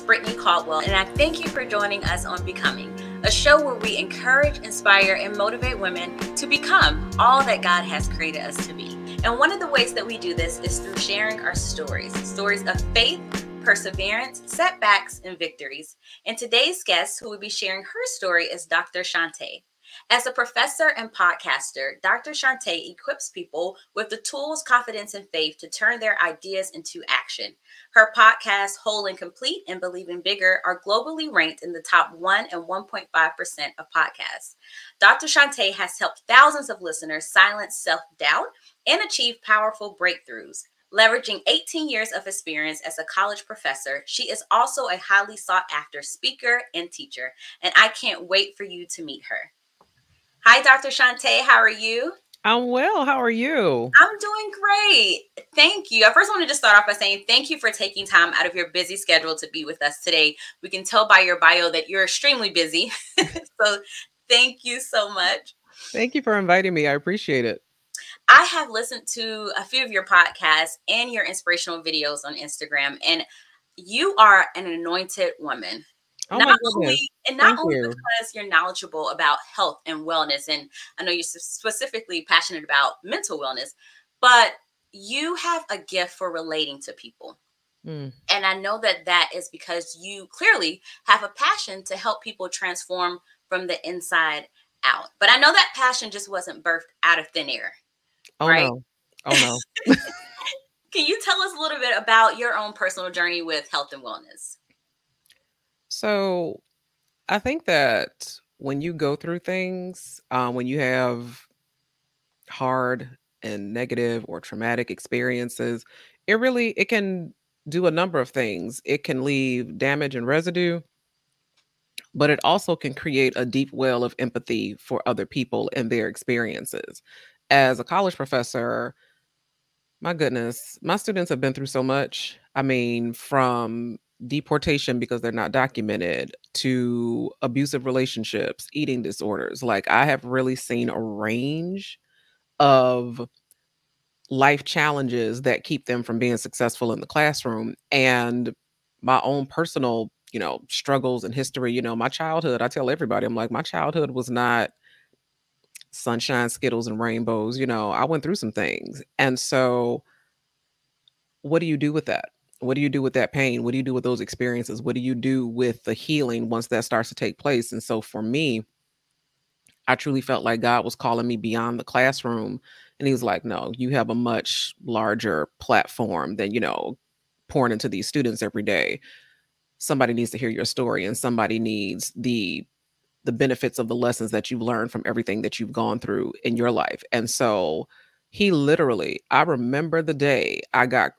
Brittany Caldwell, and I thank you for joining us on Becoming, a show where we encourage, inspire, and motivate women to become all that God has created us to be. And one of the ways that we do this is through sharing our stories of faith, perseverance, setbacks, and victories. And today's guest who will be sharing her story is Dr. Shanté. As a professor and podcaster, Dr. Shanté equips people with the tools, confidence, and faith to turn their ideas into action. Her podcasts, Whole and Complete and Believing Bigger, are globally ranked in the top 1 and 1.5% of podcasts. Dr. Shanté has helped thousands of listeners silence self-doubt and achieve powerful breakthroughs. Leveraging 18 years of experience as a college professor, she is also a highly sought-after speaker and teacher, and I can't wait for you to meet her. Hi, Dr. Shanté. How are you? I'm well. How are you? I'm doing great. Thank you. I first wanted to start off by saying thank you for taking time out of your busy schedule to be with us today. We can tell by your bio that you're extremely busy. So thank you so much. Thank you for inviting me. I appreciate it. I have listened to a few of your podcasts and your inspirational videos on Instagram, and you are an anointed woman. Oh my goodness. Not only because you're knowledgeable about health and wellness, and I know you're specifically passionate about mental wellness, but you have a gift for relating to people. And I know that that is because you clearly have a passion to help people transform from the inside out. But I know that passion just wasn't birthed out of thin air. Oh, right? no. Oh, no. Can you tell us a little bit about your own personal journey with health and wellness? So I think that when you go through things, when you have hard and negative or traumatic experiences, it can do a number of things. It can leave damage and residue, but it also can create a deep well of empathy for other people and their experiences. As a college professor, my goodness, my students have been through so much. I mean, from deportation because they're not documented to abusive relationships, eating disorders. Like, I have really seen a range of life challenges that keep them from being successful in the classroom. And my own personal, struggles and history, my childhood, I tell everybody, I'm like, my childhood was not sunshine, skittles, and rainbows. I went through some things. And so what do you do with that? What do you do with that pain? What do you do with those experiences? What do you do with the healing once that starts to take place? And so for me, I truly felt like God was calling me beyond the classroom. And he was like, no, you have a much larger platform than, pouring into these students every day. Somebody needs to hear your story, and somebody needs the benefits of the lessons that you've learned from everything that you've gone through in your life. And so he literally, I remember the day I got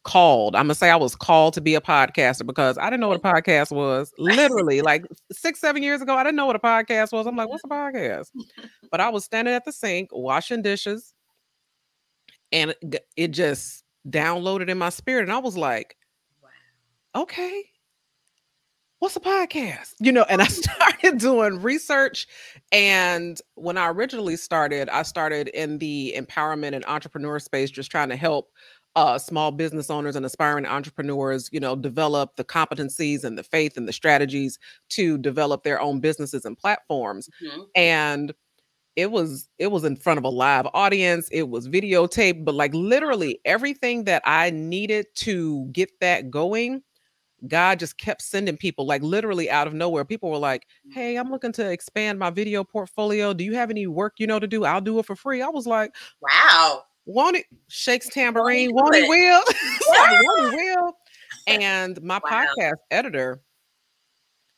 called. I'm gonna say I was called to be a podcaster because I didn't know what a podcast was. Literally, like 6-7 years ago, I didn't know what a podcast was. I'm like, what's a podcast? But I was standing at the sink washing dishes, and it just downloaded in my spirit, and I was like, wow, okay, what's a podcast? And I started doing research. And when I originally started, I started in the empowerment and entrepreneur space, just trying to help small business owners and aspiring entrepreneurs, develop the competencies and the faith and the strategies to develop their own businesses and platforms. And it was in front of a live audience. It was videotaped, but like literally everything that I needed to get that going, God just kept sending people, like literally out of nowhere. People were like, hey, I'm looking to expand my video portfolio. Do you have any work, to do? I'll do it for free. I was like, wow. Won't it? Shakes tambourine. Won't he will? Won't he will? And my podcast editor,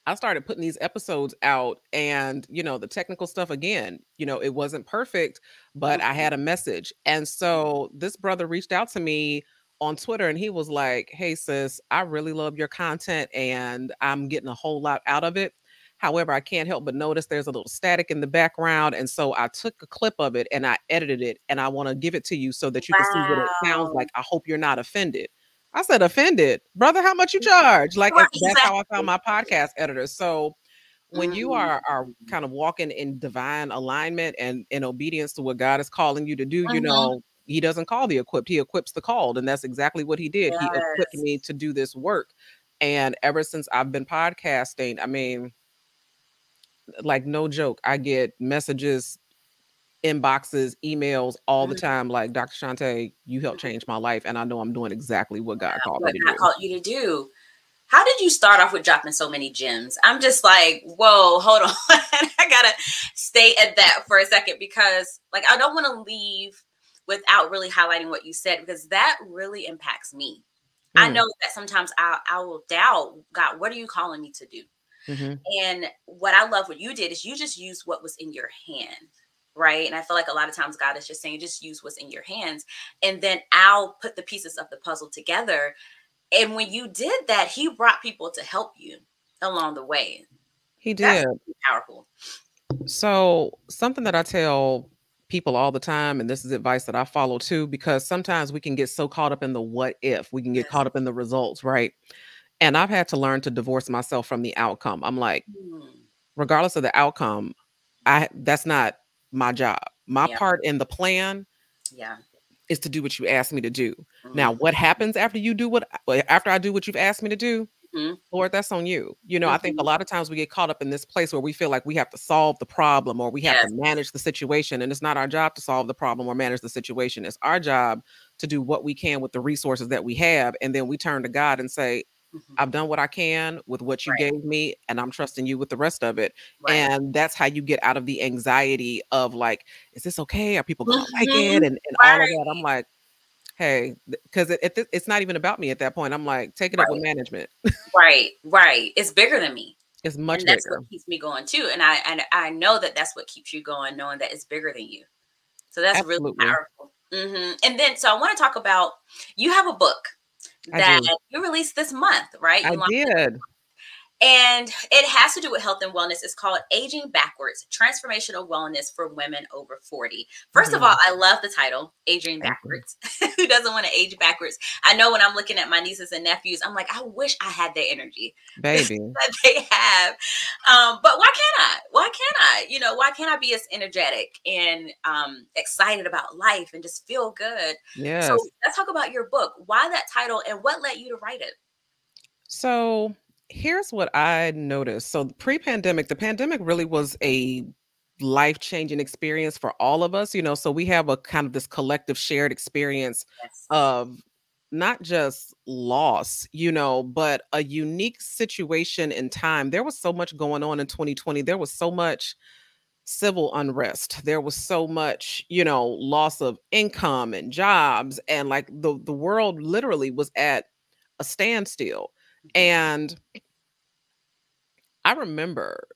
I started putting these episodes out, and, the technical stuff, again, it wasn't perfect, but I had a message. And so this brother reached out to me on Twitter, and he was like, hey, sis, I really love your content, and I'm getting a whole lot out of it. However, I can't help but notice there's a little static in the background. And so I took a clip of it and I edited it, and I want to give it to you so that you can see what it sounds like. I hope you're not offended. I said, offended? Brother, how much you charge? Like, that's how I found my podcast editor. So when you are kind of walking in divine alignment and in obedience to what God is calling you to do, he doesn't call the equipped, he equips the called. And that's exactly what he did. He equipped me to do this work. And ever since I've been podcasting, I mean, like no joke, I get messages, inboxes, emails all the Mhm. time like, "Dr. Shanté, you helped change my life, and I know I'm doing exactly what God called me What to God do." called you to do. How did you start off with dropping so many gems? I'm just like, whoa, hold on. I gotta stay at that for a second because, like, I don't want to leave without really highlighting what you said because that really impacts me. I Mm, know that sometimes I will doubt God. What are you calling me to do? mhm. And what I love what you did is you just used what was in your hand. Right. And I feel like a lot of times God is just saying, just use what's in your hands. And then I'll put the pieces of the puzzle together. And when you did that, he brought people to help you along the way. He That's did. powerful. So, something that I tell people all the time, and this is advice that I follow too, because sometimes we can get so caught up in the what if, we can get Yes. caught up in the results, right? And I've had to learn to divorce myself from the outcome. I'm like, Mm, regardless of the outcome, that's not my job. My yeah. part in the plan Yeah. is to do what you asked me to do. Now, Mm-hmm. what happens after I do what you've asked me to do? Mm-hmm. Lord, that's on you. You know, I think a Mm-hmm. lot of times we get caught up in this place where we feel like we have to solve the problem or we have to Yes. manage the situation. And it's not our job to solve the problem or manage the situation. It's our job to do what we can with the resources that we have. And then we turn to God and say, Mm-hmm. I've done what I can with what you Right. gave me, and I'm trusting you with the rest of it. Right. And that's how you get out of the anxiety of like, is this okay? Are people going to like Mm-hmm. it? And all of Right. that. I'm like, hey, because it's not even about me at that point. I'm like, take it up with Right. management. Right. Right. It's bigger than me. It's And much that's what bigger. keeps me going too. And I know that that's what keeps you going, knowing that it's bigger than you. So that's really Absolutely. powerful. And then, so I want to talk about you have a book I that do. you released this month, right? I You launched it, did. and it has to do with health and wellness. It's called Aging Backwards: Transformational Wellness for Women Over 40. First of all, Mhm. I love the title, Aging Thank you. Backwards. Who doesn't want to age backwards? I know when I'm looking at my nieces and nephews, I'm like, I wish I had their energy Baby. that they have. But why can't I? Why can't I? Why can't I be as energetic and excited about life and just feel good? So Yes. let's talk about your book. Why that title and what led you to write it? So, here's what I noticed. So, pre-pandemic, the pandemic really was a life-changing experience for all of us, so we have a kind of this collective shared experience Yes. of not just loss, but a unique situation in time. There was so much going on in 2020. There was so much civil unrest. There was so much, loss of income and jobs, and like the world literally was at a standstill. Mhm. And I remember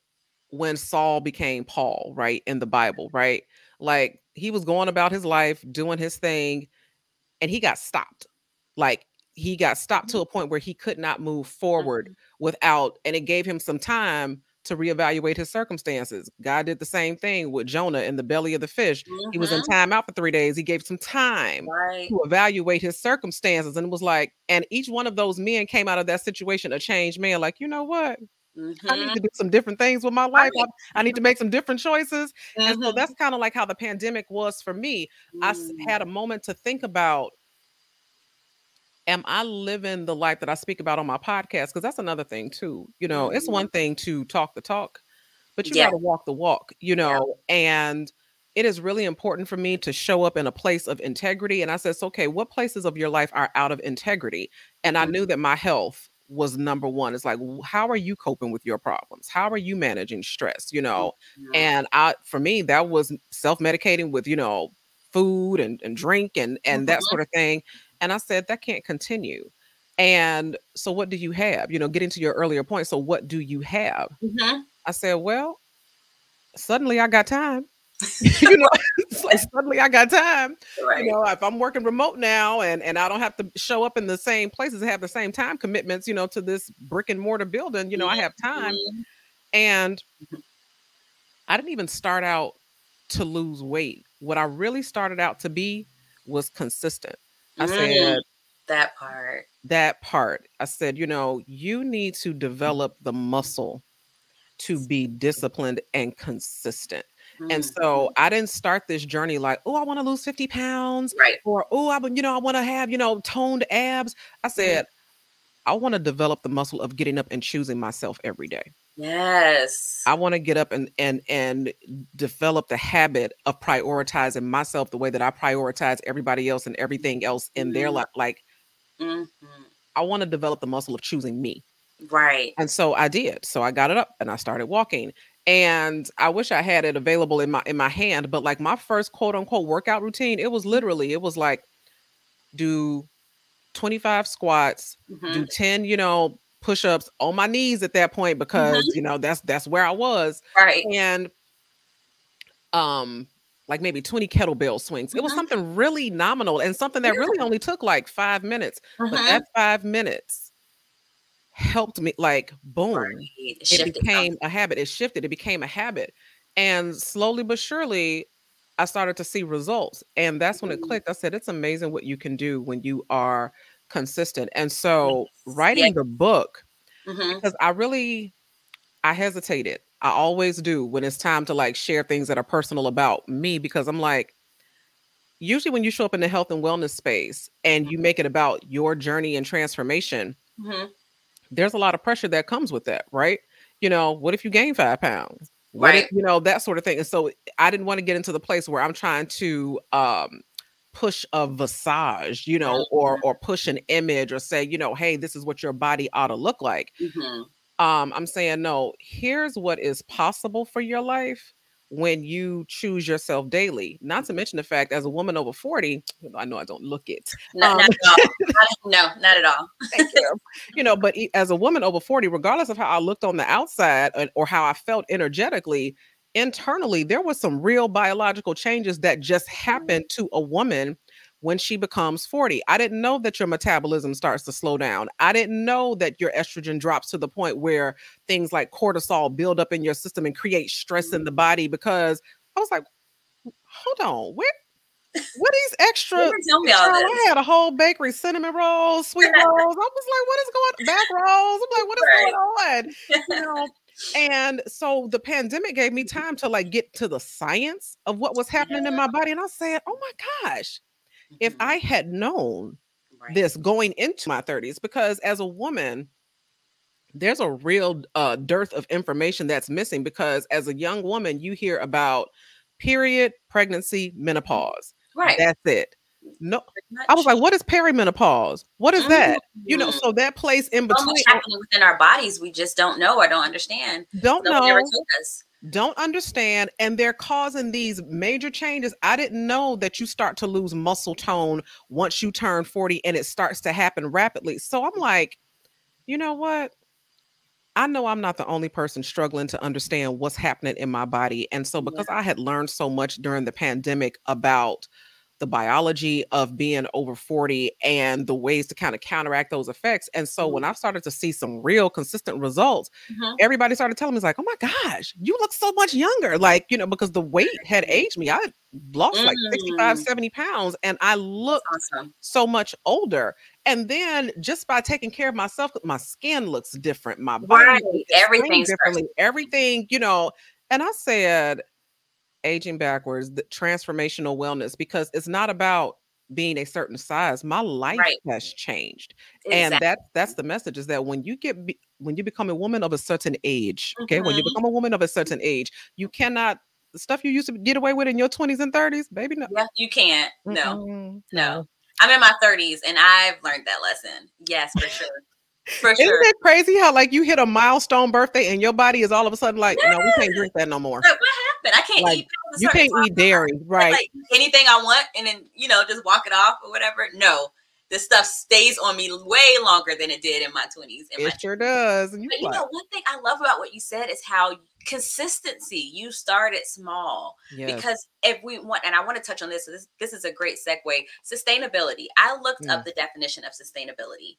when Saul became Paul, right, in the Bible, right? Like he was going about his life, doing his thing, and he got stopped. Like he got stopped to Mhm. a point where he could not move forward Mhm. without, and it gave him some time to reevaluate his circumstances. God did the same thing with Jonah in the belly of the fish. He was in Mhm. time out for 3 days. He gave some time Right. to evaluate his circumstances and was like, and each one of those men came out of that situation a changed man. Like, you know what? I need Mhm. to do some different things with my life. Right. I need to make some different choices. And so Mhm. that's kind of like how the pandemic was for me. Mm. Had a moment to think about, am I living the life that I speak about on my podcast? Because that's another thing too. It's Mm. one thing to talk the talk, but you Yeah. got to walk the walk, Yeah. and it is really important for me to show up in a place of integrity. And I said, so, okay, what places of your life are out of integrity? And I Mhm. knew that my health was number one. It's like, how are you coping with your problems? How are you managing stress? Mhm. And for me, that was self-medicating with, food and drink and that Mhm. sort of thing. And I said, that can't continue. And so what do you have? Getting to your earlier point. So what do you have? Mhm. I said, well, suddenly I got time. you know, it's like suddenly I got time. Right. If I'm working remote now and I don't have to show up in the same places and have the same time commitments, to this brick and mortar building, I have time. Mhm. And I didn't even start out to lose weight. What I really started out to be was consistent. I Mm. said, That part. that part, I said, you need to develop the muscle to be disciplined and consistent. And Mhm. so I didn't start this journey like, oh, I want to lose 50 pounds Right. or, oh, I want to have, toned abs. I Mhm. said, I want to develop the muscle of getting up and choosing myself every day. Yes. I want to get up and develop the habit of prioritizing myself the way that I prioritize everybody else and everything else in their life. Like, Mm-hmm. I want to develop the muscle of choosing me. Right. And so I did. So I got it up and I started walking. And I wish I had it available in my hand, but like my first quote unquote workout routine, it was like do 25 squats, Mm-hmm. do 10, push-ups on my knees at that point because, Mm-hmm. that's where I was. Right. And like maybe 20 kettlebell swings. It was Mm-hmm. something really nominal and something that really Yeah. only took like 5 minutes. But Mm-hmm. that 5 minutes helped me, like, boom, Right. It it shifted became something. a habit. It shifted, it became a habit. And slowly but surely, I started to see results. And that's when it Mm-hmm. clicked. I said, it's amazing what you can do when you are consistent. And so Yes. Yeah. writing the book, Mm-hmm. because I hesitated. I always do when it's time to like share things that are personal about me, because I'm like, usually when you show up in the health and wellness space and you make it about your journey and transformation, Mm-hmm. there's a lot of pressure that comes with that, right? What if you gain 5 pounds? What if, Right. that sort of thing. And so I didn't want to get into the place where I'm trying to push a visage, or push an image or say, hey, this is what your body ought to look like. Mm-hmm. I'm saying, no, here's what is possible for your life when you choose yourself daily. Not to mention the fact, as a woman over 40, I know I don't look it. Not, not at all. No, not at all. Thank you. But as a woman over 40, regardless of how I looked on the outside or how I felt energetically, internally, there was some real biological changes that just happened to a woman when she becomes 40. I didn't know that your metabolism starts to slow down. I didn't know that your estrogen drops to the point where things like cortisol build up in your system and create stress in the body, because I was like, hold on, what these You extra, didn't tell me all child, I this. had a whole bakery, cinnamon rolls, sweet rolls. I was like, what is going, back rolls? I'm like, what is going Right. on? You know, and so the pandemic gave me time to like get to the science of what was happening in Yeah. my body. And I said, oh my gosh, if Mm-hmm. I had known Right. this going into my 30s, because as a woman, there's a real dearth of information that's missing, because as a young woman, you hear about period, pregnancy, menopause. Right. That's it. No, Pretty I was much. like, what is perimenopause? What is that? Mm-hmm. So that place in So much between, happening within our bodies we just don't know or don't understand. don't No one ever know, told us. don't understand, and they're causing these major changes. I didn't know that you start to lose muscle tone once you turn 40, and it starts to happen rapidly. So I'm like, you know what? I know I'm not the only person struggling to understand what's happening in my body. And so, Yeah. because I had learned so much during the pandemic about the biology of being over 40 and the ways to kind of counteract those effects. And so, when I started to see some real consistent results, Mm-hmm. everybody started telling me, it's like, oh my gosh, you look so much younger. Like, because the weight had aged me. I had lost like 65, Mm. 70 pounds, and I That's looked awesome. so much older. And then just by taking care of myself, my skin looks different, my body Right. is framed Everything's differently, everything. And I said, aging backwards, the transformational wellness, because it's not about being a certain size. My life right. has changed. And Exactly. that's the message, is that when you become a woman of a certain age, okay, when you Mm-hmm. become a woman of a certain age, you cannot, the stuff you used to get away with in your 20s and 30s, baby, no. Yeah, you can't. No, Mm-mm, no. no. I'm in my 30s and I've learned that lesson. Yes, for sure. For Isn't sure. it crazy how like you hit a milestone birthday and your body is all of a sudden like, no, we can't Yes. drink that no more. Like, what happened? I can't Like, eat past a you certain can't time. eat dairy, right? Like anything I want and then, just walk it off or whatever. No, this stuff stays on me way longer than it did in my 20s. It sure does. And you But like, one thing I love about what you said is how consistency, you started small. yes. Because if we want, and I want to touch on this, so this is a great segue, sustainability. I looked up Mm, the definition of sustainability,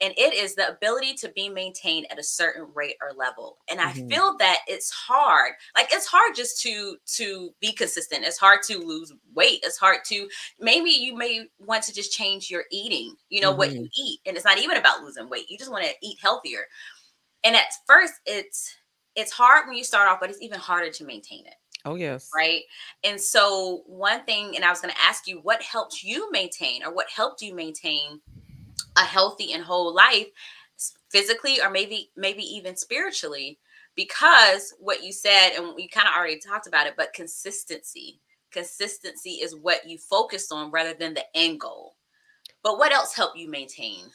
and it is the ability to be maintained at a certain rate or level. And I mhm, feel that it's hard. Like, it's hard just to be consistent. It's hard to lose weight. It's hard to, maybe you may want to just change your eating, what you mhm. eat. And it's not even about losing weight. You just want to eat healthier. And at first it's hard when you start off, but it's even harder to maintain it. Oh, yes. Right. And so one thing, and I was going to ask you, what helped you maintain, or what helped you maintain a healthy and whole life physically, or maybe even spiritually, because what you said, and we kind of already talked about it, but consistency is what you focus on rather than the end goal. But what else helped you maintain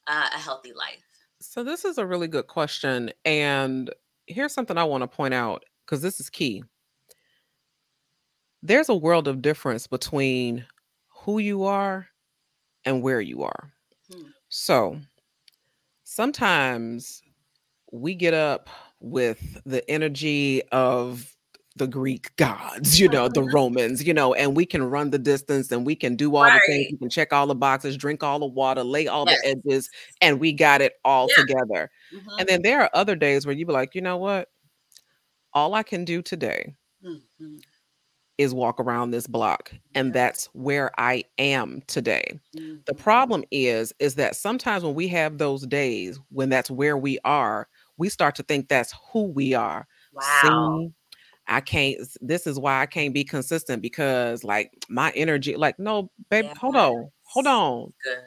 a healthy life? So this is a really good question. And here's something I want to point out because this is key. There's a world of difference between who you are and where you are. Hmm. So sometimes we get up with the energy of the Greek gods, the Romans, and we can run the distance and we can do all the things. Right. We can check all the boxes, drink all the water, lay all the Yes. edges, and we got it all Yeah. together. Hmm. And then there are other days where you be like, you know what? All I can do today Hmm. is walk around this block. And Yes. that's where I am today. The Hmm. problem is that sometimes when we have those days when that's where we start to think that's who we are. Wow. See, I can't, this is why I can't be consistent because like my energy, like, no, babe, Yes. hold on, hold on. That's good.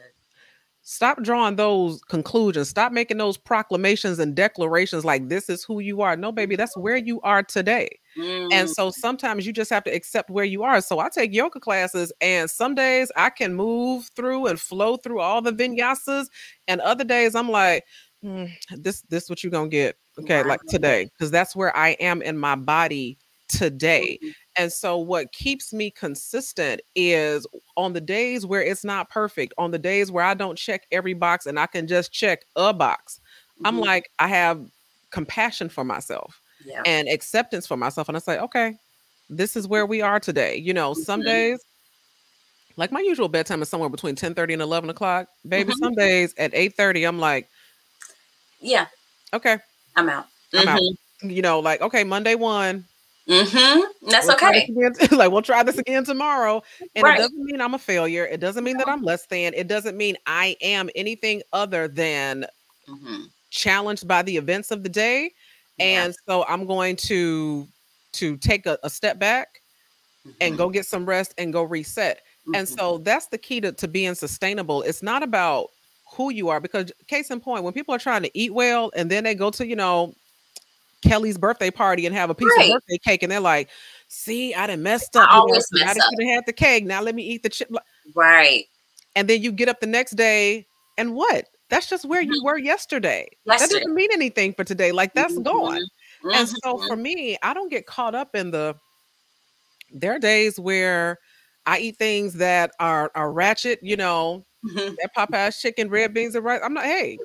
Stop drawing those conclusions. Stop making those proclamations and declarations like this is who you are. No, baby, that's where you are today. And Mm. so sometimes you just have to accept where you are. So I take yoga classes, and some days I can move through and flow through all the vinyasas, and other days I'm like, this what you gonna get, okay, like Right. today, because that's where I am in my body today. Mhm. And so what keeps me consistent is on the days where it's not perfect, on the days where I don't check every box and I can just check a box, I'm Mhm. like, I have compassion for myself Yeah. and acceptance for myself. And I say, okay, this is where we are today. Some Mhm. days, like my usual bedtime is somewhere between 10:30 and 11 o'clock. Baby, Mhm. some days at 8:30, I'm like, Yeah. okay, I'm out. I'm out. Mhm. Like, okay, Monday one. Mhm. That's We'll try this okay. again. Like, we'll try this again tomorrow. And it Right. doesn't mean I'm a failure. It doesn't mean that I'm less than. It doesn't mean I am anything other than Mhm. challenged by the events of the day. Yeah. And so I'm going to take a step back and Mhm. go get some rest and go reset. And Mhm. so that's the key to being sustainable. It's not about who you are, because case in point, when people are trying to eat well and then they go to, Kelly's birthday party and have a piece of Right. birthday cake and they're like, see, I done messed up, I always see, I mess done up. should have had the cake. Now let me eat the chip. Right. And then you get up the next day and what? That's just where you Mhm. were yesterday. That Yesterday. doesn't mean anything for today. Like that's Mhm. gone. And so for Mhm. me, I don't get caught up in there are days where I eat things that are ratchet, Mhm. that Popeye's chicken, red beans, and rice. I'm not, hey,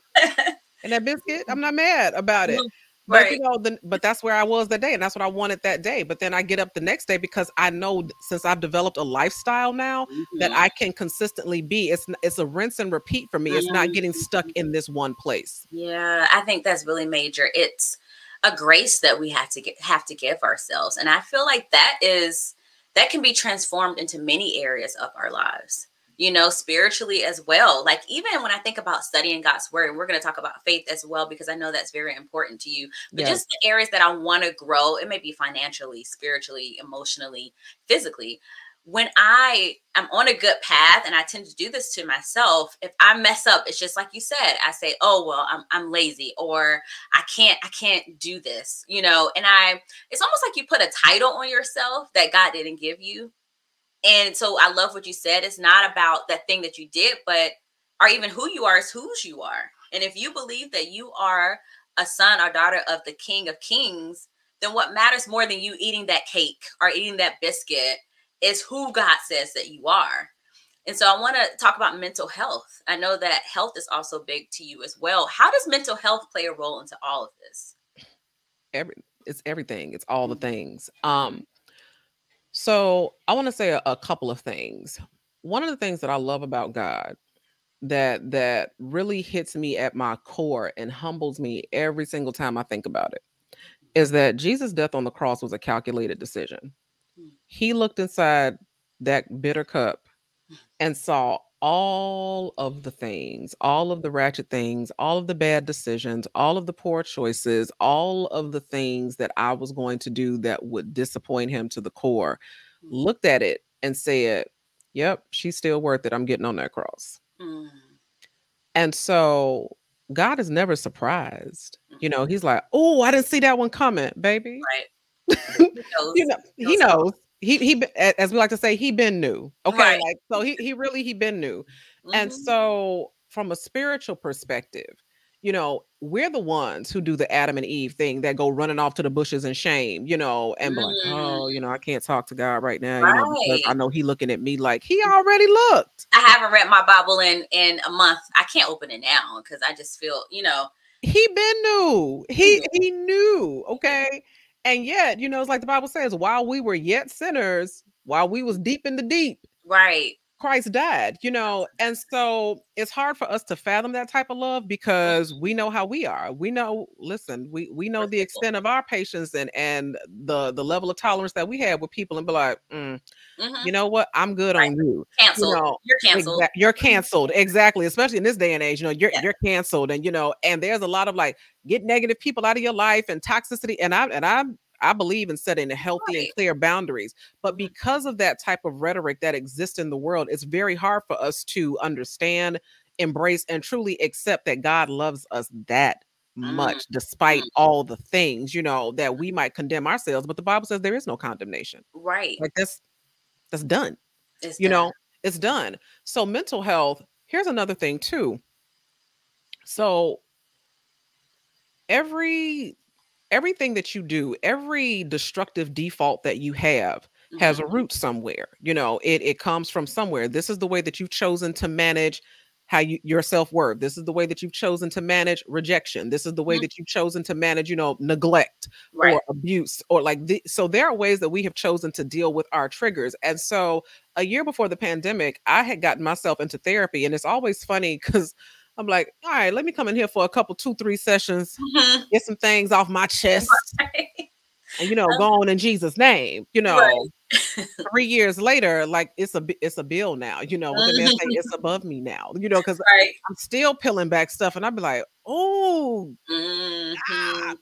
and that biscuit, I'm not mad about it. Mhm. But Right. but that's where I was that day, and that's what I wanted that day. But then I get up the next day because I know since I've developed a lifestyle now that Mhm. I can consistently be. It's a rinse and repeat for me. It's not getting stuck Mhm. in this one place. Yeah, I think that's really major. It's a grace that we have to give ourselves. And I feel like that can be transformed into many areas of our lives. Spiritually as well. Like even when I think about studying God's word, and we're going to talk about faith as well because I know that's very important to you. But Yes. just the areas that I want to grow, it may be financially, spiritually, emotionally, physically, when I am on a good path, and I tend to do this to myself, if I mess up, it's just like you said, I say, oh well, I'm lazy, or I can't do this, and it's almost like you put a title on yourself that God didn't give you. And so I love what you said. It's not about that thing that you did, but or even who you are is whose you are. And if you believe that you are a son or daughter of the King of Kings, then what matters more than you eating that cake or eating that biscuit is who God says that you are. And so I want to talk about mental health. I know that health is also big to you as well. How does mental health play a role into all of this? Every it's everything. It's all the Mhm. things. Mhm. So I want to say a couple of things. One of the things that I love about God that really hits me at my core and humbles me every single time I think about it is that Jesus' death on the cross was a calculated decision. Mhm. He looked inside that bitter cup and saw all of the things, all of the ratchet things, all of the bad decisions, all of the poor choices, all of the things that I was going to do that would disappoint him to the core. Looked at it and said, yep, she's still worth it. I'm getting on that cross. Mhm. And so God is never surprised. You know, he's like, "Oh, I didn't see that one coming, baby." Right. He You knows. know, He he knows it all. knows. As we like to say, he been new. Okay, Right. like so he really he been new. And Hmm. so from a spiritual perspective, you know, we're the ones who do the Adam and Eve thing that go running off to the bushes in shame, you know, and be like, Mm, "Oh, you know, I can't talk to God right now, you know, because I right. know he looking at me like he already looked. I haven't read my Bible in a month. I can't open it now because I just feel, He been new. he He knew, knew. okay? And yet, you know, it's like the Bible says, while we were yet sinners, while we was deep in the deep, Right. Christ died, you know, and so it's hard for us to fathom that type of love Mm, because we know how we are. We know, listen, we know we're the fickle. extent of our patience and the level of tolerance that we have with people and be like, Hmm. you know what? I'm good Right. on you. You Canceled. know, You're canceled. you're Mhm. canceled. Exactly. Especially in this day and age, you know, Yeah. you're canceled. And you know, and there's a lot of like get negative people out of your life and toxicity. I believe in setting healthy and Right. clear boundaries. But Hmm. because of that type of rhetoric that exists in the world, it's very hard for us to understand, embrace, and truly accept that God loves us that Mm, much, despite mm. all the things, you know, that we might condemn ourselves. But the Bible says there is no condemnation. Right. Like that's done. It's You done. know, it's done. So mental health, here's another thing too. So every everything that you do, every destructive default that you have has Hmm. a root somewhere. You know, it comes from somewhere. This is the way that you've chosen to manage your self-worth. This is the way that you've chosen to manage rejection. This is the way Hmm. that you've chosen to manage, you know, neglect Right. or abuse or so there are ways that we have chosen to deal with our triggers. And so a year before the pandemic, I had gotten myself into therapy, and it's always funny cuz I'm like, "All right, let me come in here for a couple 2-3 sessions, Hmm. get some things off my chest, Right. and, you know, go on in Jesus' name," you know? Right. 3 years later, like, it's a bill now, you know, what the man say, "It's Mhm. above me now," you know, because 'cause Right. I'm still peeling back stuff, and I'd be like, "Oh, Hmm.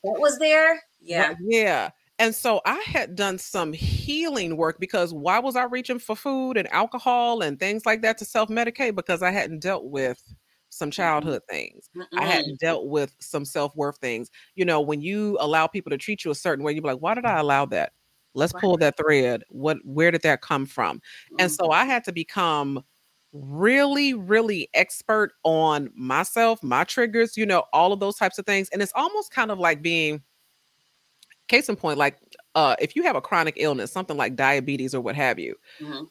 That was there. what?" Yeah. Yeah, and so I had done some healing work because why was I reaching for food and alcohol and things like that to self-medicate? Because I hadn't dealt with some Mm-mm. childhood things. I Mm-mm. hadn't dealt with some self-worth things. You know, when you allow people to treat you a certain way, you're like, "Why did I allow that? Let's Right. pull that thread. Where did that come from?" And Mm. so I had to become really, really expert on myself, my triggers, you know, all of those types of things. And it's almost kind of like being case in point, like if you have a chronic illness, something like diabetes or what have you, Mhm.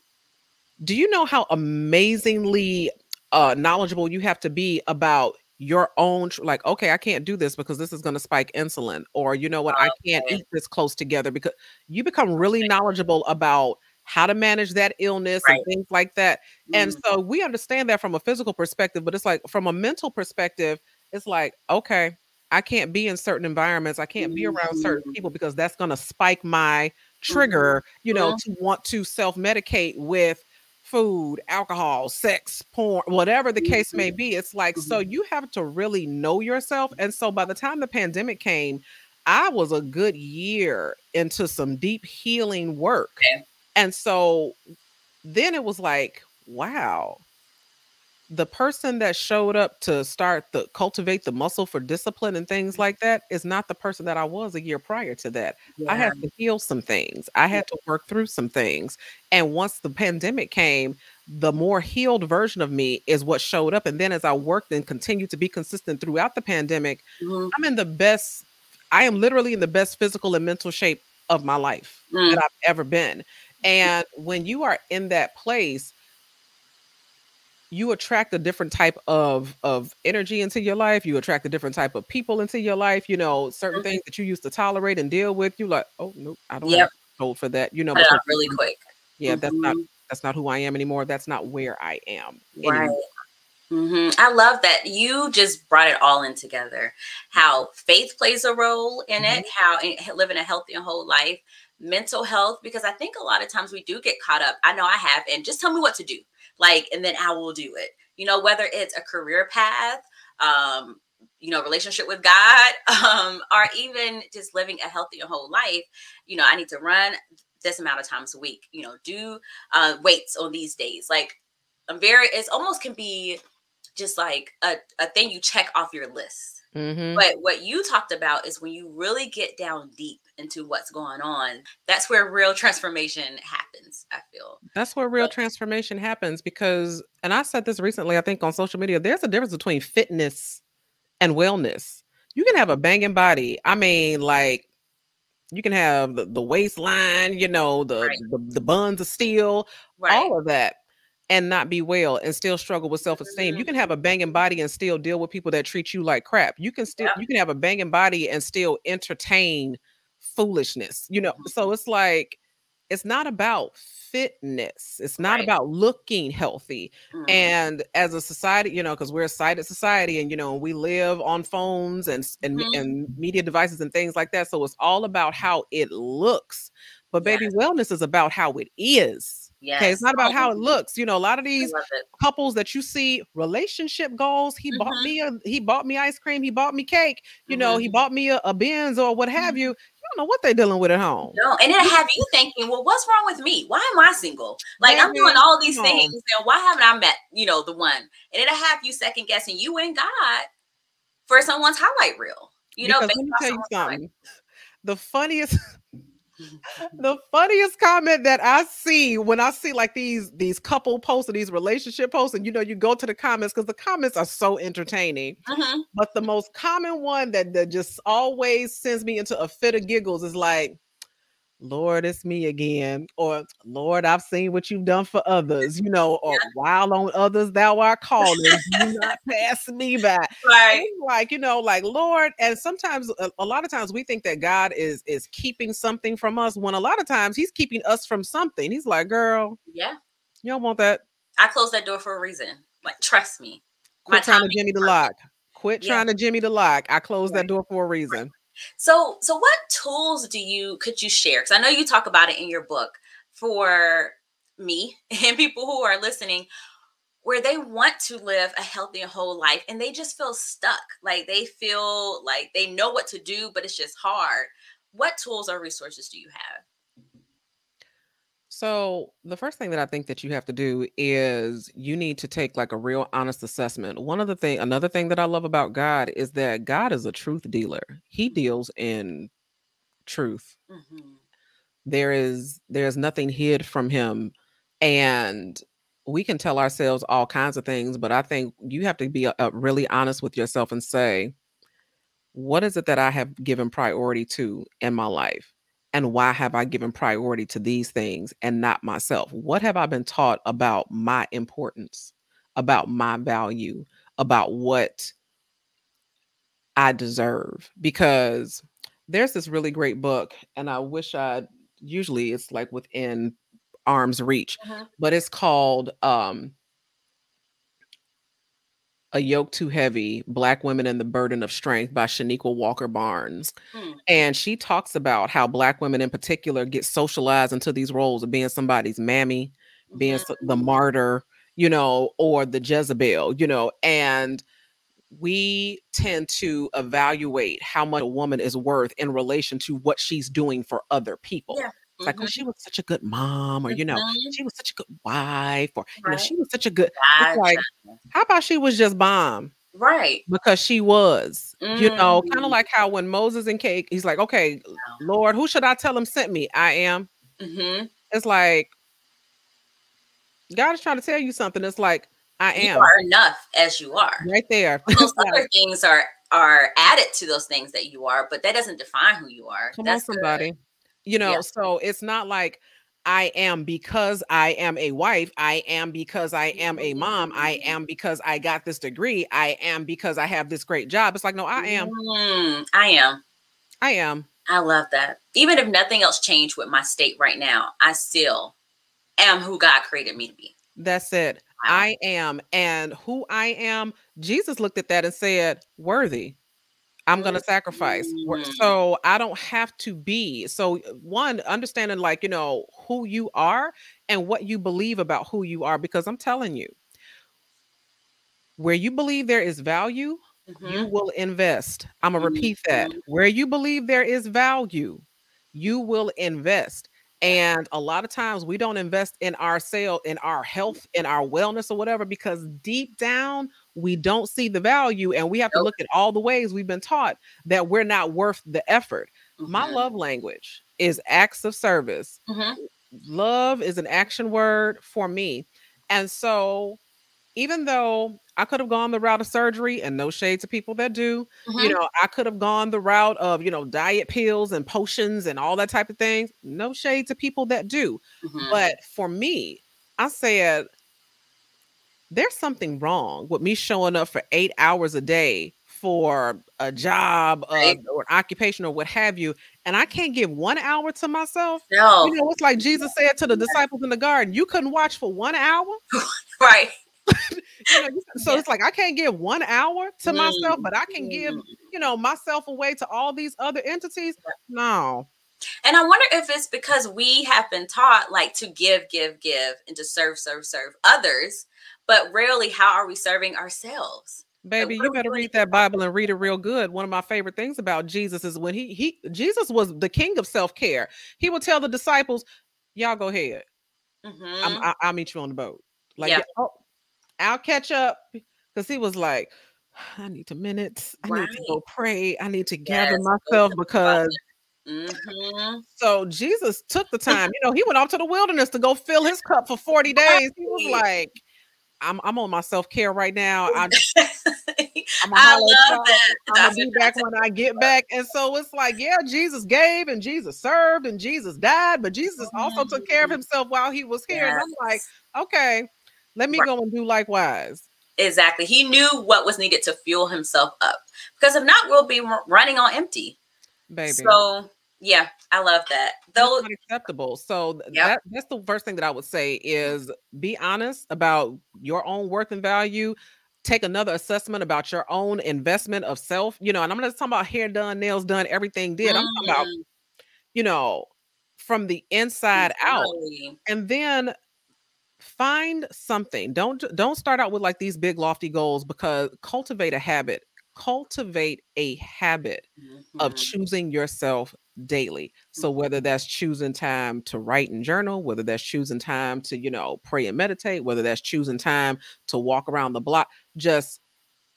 do you know how amazingly knowledgeable you have to be about your own like, okay, I can't do this because this is going to spike insulin, or you know what, I can't Okay. eat this close together, because you become really knowledgeable about how to manage that illness and Right. things like that. And Mm. so we understand that from a physical perspective, but it's like from a mental perspective, it's like, okay, I can't be in certain environments, I can't be around certain Mhm. people because that's going to spike my Mhm. trigger, you know, to want to self-medicate with food, alcohol, sex, porn, whatever the case Mhm. may be. It's like, so Mhm. you have to really know yourself. And so by the time the pandemic came, I was a good year into some deep healing work. Okay. And so then it was like, wow, the person that showed up to start the cultivate the muscle for discipline and things like that is not the person that I was a year prior to that. I Yeah. had to heal some things. I Yeah. had to work through some things. And once the pandemic came, the more healed version of me is what showed up. And then as I worked and continued to be consistent throughout the pandemic, Mhm. I'm in the best, I am literally in the best physical and mental shape of my life that Mm. I've ever been. And when you are in that place, you attract a different type of energy into your life. You attract a different type of people into your life. You know, certain Mhm. things that you used to tolerate and deal with, you like, oh nope, I don't have Yep. control for that. You know, Cut it because off really quick. yeah, Mhm. that's not who I am anymore. That's not where I am Right. anymore. I love that you just brought it all in together. How faith plays a role in it, Mhm. how living a healthy and whole life, mental health, because I think a lot of times we do get caught up. I know I have, and just tell me what to do, like, and then I will do it. Whether it's a career path, um, relationship with God, or even just living a healthy and whole life. I need to run this amount of times a week. Do weights on these days, like. It's almost can be just like a thing you check off your list. Mhm. But what you talked about is when you really get down deep into what's going on, that's where real transformation happens, I feel. That's where real So transformation happens because and I said this recently, I think on social media, there's a difference between fitness and wellness. You can have a banging body. I mean, like you can have the waistline, you know, right, the buns of steel, right. all of that, and not be well and still struggle with self-esteem. You can have a banging Mhm. body and still deal with people that treat you like crap. Yep. You can have a banging body and still entertain foolishness. You know, Mhm. so it's like it's not about fitness. It's not Right. about looking healthy. Mm. And as a society, you know, because we're a sighted society and, you know, we live on phones Mhm. and media devices and things like that. So it's all about how it looks. But baby, Yes. wellness is about how it is. Okay. It's Yes. not about how it Oh, looks. You know, a lot of I these love it. couples that you see relationship goals, Mhm. he bought me ice cream, he bought me cake, you know, Mhm. he bought me a Benz or what have you. Mhm. You don't know what they're dealing with at home. No, and it'll have you thinking, well, what's wrong with me? Why am I single? Like I'm doing Baby, all come these things, on. and why haven't I met, the one? And it'll have you second guessing you and God for someone's highlight reel, Because based let me off tell you someone's highlight. something. The funniest the funniest comment that I see when I see like these couple posts or these relationship posts, and you know, you go to the comments because the comments are so entertaining. Hmm. But the most common one that just always sends me into a fit of giggles is like, Lord, it's me again. Or Lord, I've seen what you've done for others, you know, or Yeah. while on others thou art calling, do not pass me by. And Right. it's like, you know, like Lord, and sometimes a lot of times we think that God is keeping something from us when a lot of times he's keeping us from something. He's like, girl, Yeah. you don't want that. I closed that door for a reason. Like, trust me, my Quit trying to timing Jimmy is the lock. perfect. Quit Yeah. trying to Jimmy the lock. I closed Right. that door for a reason. So what tools could you share? Because I know you talk about it in your book for me and people who are listening, where they want to live a healthy and whole life and they just feel stuck. Like they feel like they know what to do, but it's just hard. What tools or resources do you have? So, the first thing that I think that you have to do is you need to take like a real honest assessment. Another thing that I love about God is that God is a truth dealer. He deals in truth. Mm-hmm. There's nothing hid from him, and we can tell ourselves all kinds of things, but I think you have to be really honest with yourself and say, what is it that I have given priority to in my life? And why have I given priority to these things and not myself? What have I been taught about my importance, about my value, about what I deserve? Because there's this really great book, and I wish usually it's like within arm's reach, Hmm. but it's called A Yoke Too Heavy, Black Women and the Burden of Strength by Shaniqua Walker Barnes. Hmm. And she talks about how Black women in particular get socialized into these roles of being somebody's mammy, the Hmm. martyr, you know, or the Jezebel, you know, and we tend to evaluate how much a woman is worth in relation to what she's doing for other people. Yeah. It's like, oh, Hmm. she was such a good mom, or, you know, Hmm. she was such a good wife, or, you know, Right. she was such a good, it's Gotcha. like, how about she was just bomb? Right. Because she was, you know, kinda Mm. like how when Moses and Cake, he's like, "Okay, Lord, who should I tell him sent me? I am." Hmm. It's like, God is trying to tell you something. It's like, I You am, are enough as you are. right there. Those It's other like, things are added to those things that you are, but that doesn't define who you are. come on, That's good. somebody. You Yeah. know, so it's not like I am because I am a wife. I am because I am a mom. I Mm. am because I got this degree. I am because I have this great job. It's like, no, I am. I am. I am. I love that. Even if nothing else changed with my state right now, I still am who God created me to be. That's it. Wow. I am. And who I am, Jesus looked at that and said, worthy. I'm going to sacrifice. Mm. So I don't have to be. So, one, understanding like, you know, who you are and what you believe about who you are. Because I'm telling you, where you believe there is value, you Mhm. will invest. I'm going to repeat that. Mhm. Where you believe there is value, you will invest. Yeah. And a lot of times we don't invest in ourselves, in our health, in our wellness or whatever, because deep down we don't see the value, and we have to Nope. look at all the ways we've been taught that we're not worth the effort. My Mm-hmm. love language is acts of service. Mm-hmm. Love is an action word for me. And so even though I could have gone the route of surgery, and no shade to people that do, Mm-hmm. I could have gone the route of, diet pills and potions and all that type of things. No shade to people that do. Mm-hmm. But for me, I said, there's something wrong with me showing up for 8 hours a day for a job Right? or an occupation or what have you, and I can't give 1 hour to myself. Self. It's like Jesus said to the disciples in the garden, you couldn't watch for 1 hour. Right. So Yeah. it's like I can't give 1 hour to myself, but I can give, Mm. myself away to all these other entities. No. And I wonder if it's because we have been taught like to give, and to serve, serve others, but rarely how are we serving ourselves? Like, Baby, what you are we better doing? read that Bible and read it real good. One of my favorite things about Jesus is when Jesus was the king of self-care. He would tell the disciples, y'all go ahead. Mm-hmm. I'll meet you on the boat. Like, Yeah. I'll catch up. Because he was like, I need 2 minutes. I need to Right. go pray. I need to gather Yes. myself because Mm-hmm. so Jesus took the time. He went off to the wilderness to go fill his cup for 40 days. He was like, I'm on my self-care right now. I'm gonna I holler at love y'all. that. I'm gonna be back when I get back. And so it's like, yeah, Jesus gave and Jesus served and Jesus died, but Jesus also took care of himself while he was here. And I'm like, Yes. okay, let me go and do likewise. Exactly. He knew what was needed to fuel himself up, because if not, we'll be running on empty. Baby. So yeah, I love that. Though not acceptable. So Yep. that's the first thing that I would say is be honest about your own worth and value. Take another assessment about your own investment of self, and I'm not talking about hair done, nails done, everything did. I'm talking about, from the inside out. And then find something. Don't start out with like these big lofty goals, because cultivate a habit. Cultivate a habit of choosing yourself daily. So whether that's choosing time to write and journal, whether that's choosing time to, pray and meditate, whether that's choosing time to walk around the block, just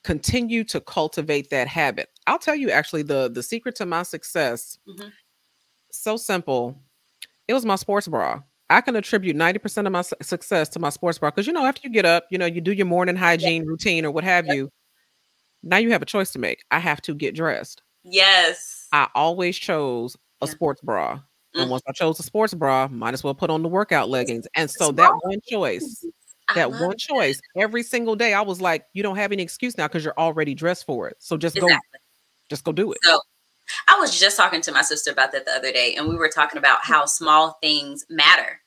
continue to cultivate that habit. I'll tell you actually the secret to my success. So simple. It was my sports bra. I can attribute 90% of my success to my sports bra, because after you get up, you do your morning hygiene routine or what have you. Now you have a choice to make. I have to get dressed. Yes. I always chose a sports bra. And once I chose a sports bra, might as well put on the workout leggings. And so that one choice, every single day, I was like, you don't have any excuse now because you're already dressed for it. So just go do it. So I was just talking to my sister about that the other day, and we were talking about how small things matter.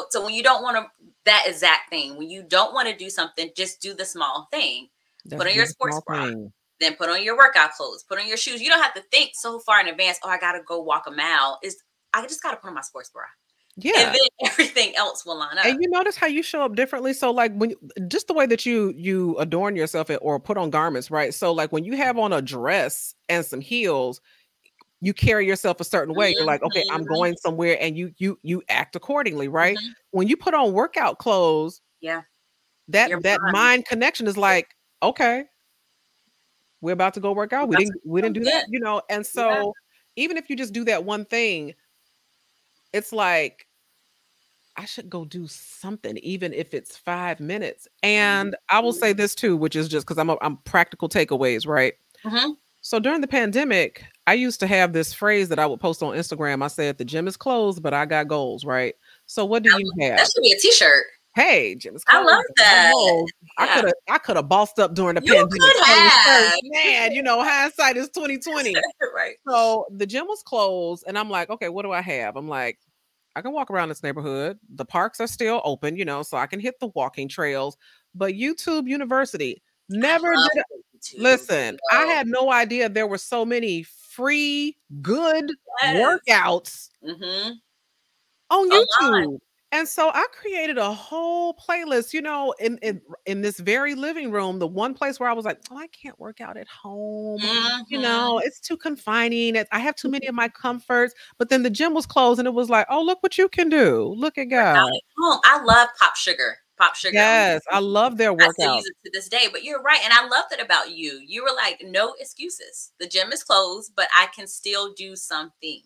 So when you don't want to, that exact thing, when you don't want to do something, just do the small thing. Put on your sports bra, then put on your workout clothes, put on your shoes. You don't have to think so far in advance. Oh, I got to go walk a mile. I just got to put on my sports bra. Yeah. And then everything else will line up. And you notice how you show up differently. So like just the way that you adorn yourself or put on garments, right? So like when you have on a dress and some heels, you carry yourself a certain way. You're like, okay, I'm going somewhere, and you act accordingly, right? When you put on workout clothes, that mind connection is like, okay, we're about to go work out. We didn't do that, And so even if you just do that one thing, it's like, I should go do something, even if it's 5 minutes. And I will say this too, which is just because I'm practical takeaways, right? So during the pandemic, I used to have this phrase that I would post on Instagram. I said, the gym is closed, but I got goals, right? So what do you have? That should be a t-shirt. Hey, gym is closed. I love that. I could have bossed up during the pandemic. Could have. Man, hindsight is 2020. Right. So the gym was closed, and I'm like, okay, what do I have? I'm like, I can walk around this neighborhood. The parks are still open, so I can hit the walking trails. But YouTube University never did. Listen, I had no idea there were so many free, good workouts on YouTube. And so I created a whole playlist, in this very living room, the one place where I was like, oh, I can't work out at home. It's too confining. I have too many of my comforts. But then the gym was closed, and it was like, oh, look what you can do. Look at God. I love Pop Sugar. pop sugar on Yes, I your. love their I still use workouts. it to this day, but you're right. And I love that about you. You were like, no excuses. The gym is closed, but I can still do something.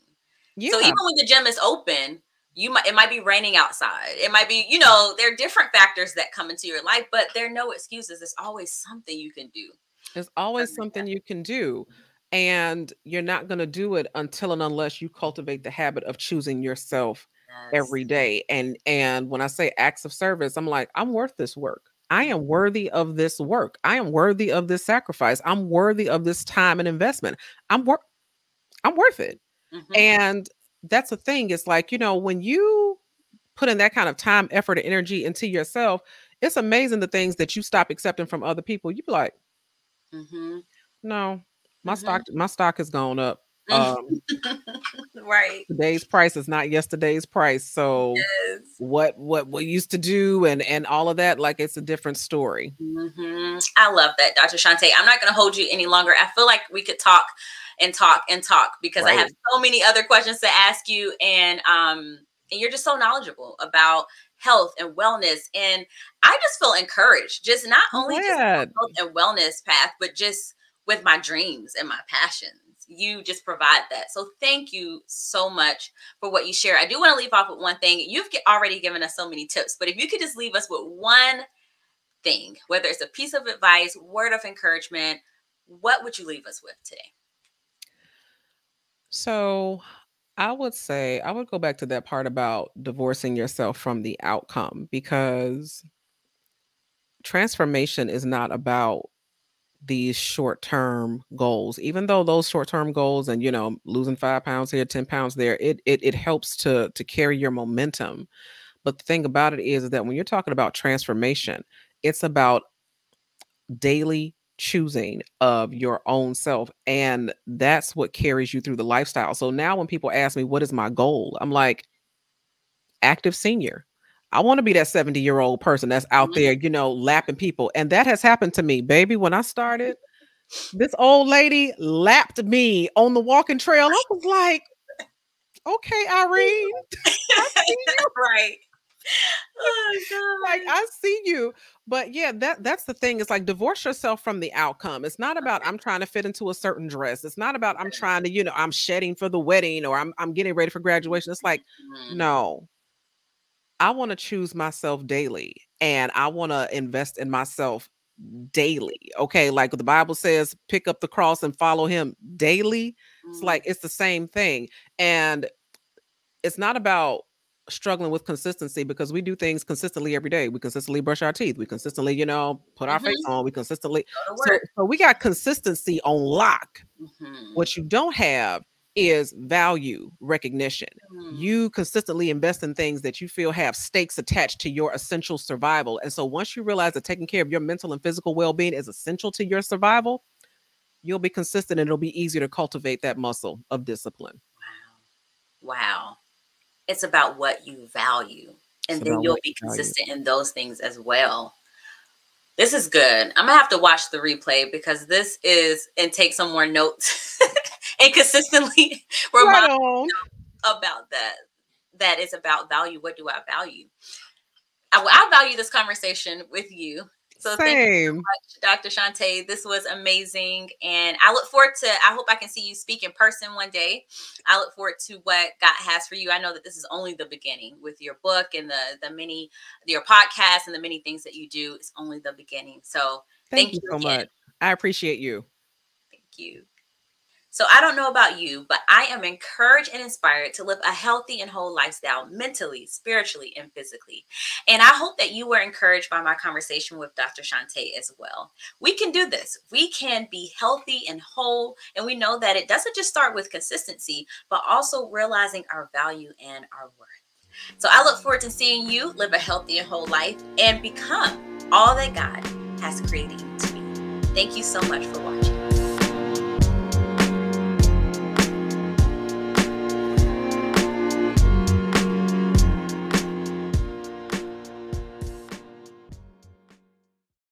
So even Yeah, when the gym is open, it might be raining outside. It might be, there are different factors that come into your life, but there are no excuses. There's always something you can do. there's I always like something that. you can do, and you're not gonna do it until and unless you cultivate the habit of choosing yourself Yes. every day, and when I say acts of service, I'm like, "I'm worth this work. I Mhm. am worthy of this work. I am worthy of this sacrifice. I'm worthy of this time and investment. I'm wor I'm worth it." Mhm. And that's the thing, it's like, when you put in that kind of time, effort, and energy into yourself, it's amazing the things that you stop accepting from other people. You be like, Mhm. "No, Mhm. my stock has gone up. Um, Right. today's price is not yesterday's price. So Yes. what we used to do and all of that, like it's a different story." I love that, Dr. Shanté. I'm not going to hold you any longer. I feel like we could talk and talk and talk because I Right. have so many other questions to ask you, and you're just so knowledgeable about health and wellness, and I just feel encouraged, just not I'm only just in glad. my health and wellness path, but just with my dreams and my passions. You just provide that. So thank you so much for what you share. I do want to leave off with one thing. You've already given us so many tips, but if you could just leave us with one thing, whether it's a piece of advice, word of encouragement, what would you leave us with today? So I would say I would go back to that part about divorcing yourself from the outcome, because transformation is not about these short-term goals. Even though those short-term goals and, losing 5 pounds here, 10 pounds there, it helps to carry your momentum. But the thing about it is that when you're talking about transformation, it's about daily choosing of your own self, and that's what carries you through the lifestyle. So now when people ask me what is my goal, I'm like, active senior. I want to be that 70-year-old person that's out Mhm. there, lapping people. And that has happened to me, baby. When I started, this old lady lapped me on the walking trail. I was like, "Okay, Irene, I see you." Right. Oh Like, gosh. I see you. But yeah, that's the thing. It's like, divorce yourself from the outcome. It's not about I'm trying to fit into a certain dress. It's not about I'm trying to, I'm shedding for the wedding, or I'm getting ready for graduation. It's like, Mhm. no, I want to choose myself daily, and I want to invest in myself daily. Okay. Like the Bible says, pick up the cross and follow him daily. It's Mhm. like it's the same thing. And it's not about struggling with consistency, because we do things consistently every day. We consistently brush our teeth. We consistently, put our face Mhm. on. We consistently Go to so work. so we got consistency on lock. Mhm. What you don't have is value recognition. Mhm. You consistently invest in things that you feel have stakes attached to your essential survival. And so once you realize that taking care of your mental and physical well-being is essential to your survival, you'll be consistent, and it'll be easier to cultivate that muscle of discipline. Wow. Wow. It's about what you value. It's And then about you'll what be you value. consistent in those things as well. This is good. I'm gonna have to watch the replay because this is and take some more notes and consistently Right remind on. about that. That is about value. What do I value? I value this conversation with you. So thank you so Same. much, Dr. Shanté. This was amazing. And I look forward to, I hope I can see you speak in person one day. I look forward to what God has for you. I know that this is only the beginning with your book and your podcast and the many things that you do. It's only the beginning. So Thank thank you you so again. much. I appreciate you. Thank you. So I don't know about you, but I am encouraged and inspired to live a healthy and whole lifestyle mentally, spiritually, and physically. And I hope that you were encouraged by my conversation with Dr. Shanté as well. We can do this. We can be healthy and whole. And we know that it doesn't just start with consistency, but also realizing our value and our worth. So I look forward to seeing you live a healthy and whole life and become all that God has created you to be. Thank you so much for watching.